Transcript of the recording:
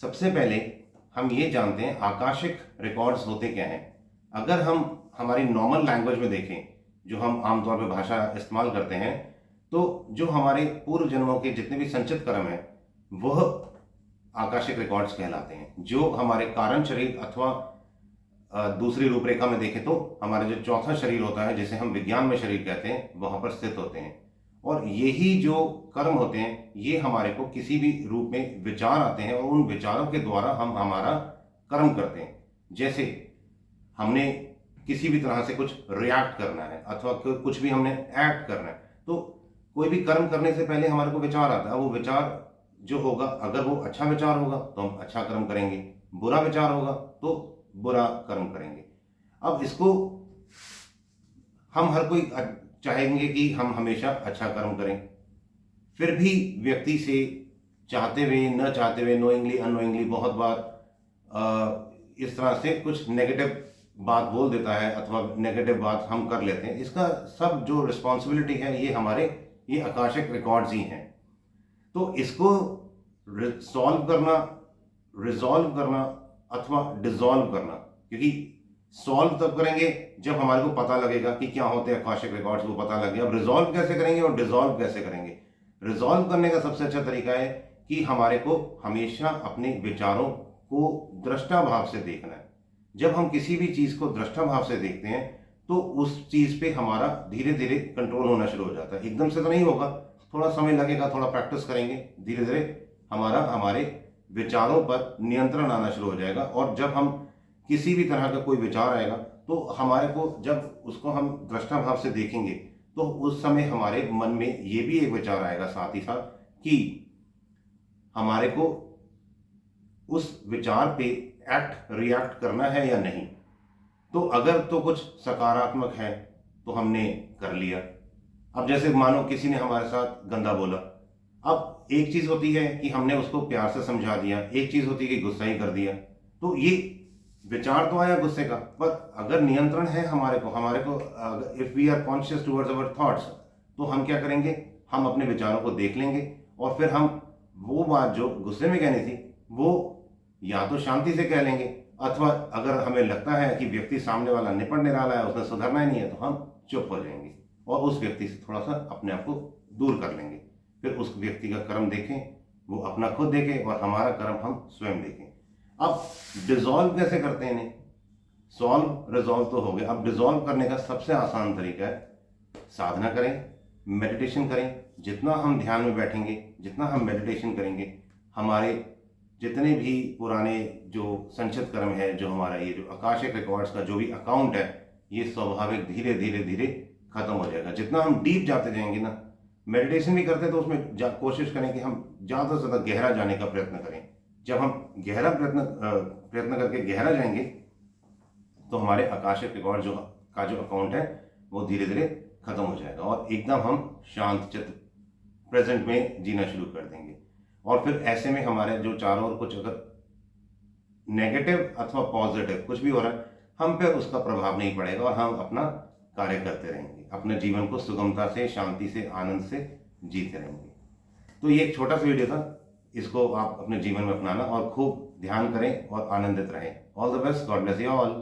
सबसे पहले हम ये जानते हैं आकाशिक रिकॉर्ड्स होते क्या हैं। अगर हम हमारी नॉर्मल लैंग्वेज में देखें, जो हम आमतौर पर भाषा इस्तेमाल करते हैं, तो जो हमारे पूर्व जन्मों के जितने भी संचित कर्म हैं वह आकाशिक रिकॉर्ड्स कहलाते हैं। जो हमारे कारण शरीर अथवा दूसरी रूपरेखा में देखें तो हमारे जो चौथा शरीर होता है, जिसे हम विज्ञान में शरीर कहते हैं, वहां पर स्थित होते हैं। और यही जो कर्म होते हैं ये हमारे को किसी भी रूप में विचार आते हैं और उन विचारों के द्वारा हम हमारा कर्म करते हैं। जैसे हमने किसी भी तरह से कुछ रिएक्ट करना है अथवा कुछ भी हमने एक्ट करना है, तो कोई भी कर्म करने से पहले हमारे को विचार आता है। वो विचार जो होगा, अगर वो अच्छा विचार होगा तो हम अच्छा कर्म करेंगे, बुरा विचार होगा तो बुरा कर्म करेंगे। अब इसको हम हर कोई चाहेंगे कि हम हमेशा अच्छा कर्म करें, फिर भी व्यक्ति से चाहते हुए न चाहते हुए, नोइंगली अननोइंगली बहुत बार इस तरह से कुछ नेगेटिव बात बोल देता है अथवा नेगेटिव बात हम कर लेते हैं। इसका सब जो रिस्पॉन्सिबिलिटी है ये आकाशिक रिकॉर्ड्स ही हैं। तो इसको सॉल्व करना, रिजॉल्व करना अथवा डिसॉल्व करना, क्योंकि सॉल्व तब करेंगे जब हमारे को पता लगेगा कि क्या होते हैं आकाशिक रिकॉर्ड्स, वो पता लगे। अब रिजॉल्व कैसे करेंगे और डिसॉल्व कैसे करेंगे? रिजॉल्व करने का सबसे अच्छा तरीका है कि हमारे को हमेशा अपने विचारों को दृष्टा भाव से देखना है। जब हम किसी भी चीज को दृष्टा भाव से देखते हैं तो उस चीज पे हमारा धीरे धीरे कंट्रोल होना शुरू हो जाता है। एकदम से तो नहीं होगा, थोड़ा समय लगेगा, थोड़ा प्रैक्टिस करेंगे, धीरे धीरे हमारे विचारों पर नियंत्रण आना शुरू हो जाएगा। और जब हम किसी भी तरह का कोई विचार आएगा तो हमारे को, जब उसको हम दृष्टा भाव से देखेंगे तो उस समय हमारे मन में ये भी एक विचार आएगा साथ ही साथ कि हमारे को उस विचार पे एक्ट रिएक्ट करना है या नहीं। तो अगर तो कुछ सकारात्मक है तो हमने कर लिया। अब जैसे मानो किसी ने हमारे साथ गंदा बोला, अब एक चीज होती है कि हमने उसको प्यार से समझा दिया, एक चीज होती है कि गुस्सा ही कर दिया। तो ये विचार तो आया गुस्से का, पर अगर नियंत्रण है हमारे को if we are conscious towards our thoughts, तो हम क्या करेंगे, हम अपने विचारों को देख लेंगे और फिर हम वो बात जो गुस्से में कहनी थी वो या तो शांति से कह लेंगे, अथवा अगर हमें लगता है कि व्यक्ति सामने वाला निपट नहीं रहा है, उसने सुधरना ही नहीं है, तो हम चुप हो जाएंगे और उस व्यक्ति से थोड़ा सा अपने आप को दूर कर लेंगे। फिर उस व्यक्ति का कर्म देखें, वो अपना खुद देखे और हमारा कर्म हम स्वयं देखें। अब डिसॉल्व कैसे करते हैं इन्हें? सॉल्व रिजॉल्व तो हो गया। अब डिसॉल्व करने का सबसे आसान तरीका है साधना करें, मेडिटेशन करें। जितना हम ध्यान में बैठेंगे, जितना हम मेडिटेशन करेंगे, हमारे जितने भी पुराने जो संचित कर्म है, जो हमारा ये जो आकाशिक रिकॉर्ड्स का जो भी अकाउंट है, ये स्वाभाविक धीरे धीरे धीरे खत्म हो जाएगा। जितना हम डीप जाते जाएंगे ना, मेडिटेशन भी करते हैं तो उसमें कोशिश करें कि हम ज़्यादा से ज़्यादा गहरा जाने का प्रयत्न करें। जब हम गहरा प्रयत्न करके गहरा जाएंगे तो हमारे आकाशिक रिकॉर्ड जो अकाउंट है वो धीरे धीरे खत्म हो जाएगा और एकदम हम शांत चित्त प्रेजेंट में जीना शुरू कर देंगे। और फिर ऐसे में हमारे जो चारों ओर कुछ अगर नेगेटिव अथवा पॉजिटिव कुछ भी हो रहा है, हम पे उसका प्रभाव नहीं पड़ेगा और हम अपना कार्य करते रहेंगे, अपने जीवन को सुगमता से, शांति से, आनंद से जीते रहेंगे। तो ये एक छोटा सा वीडियो था, इसको आप अपने जीवन में अपनाना और खूब ध्यान करें और आनंदित रहें। All the best, God bless you all.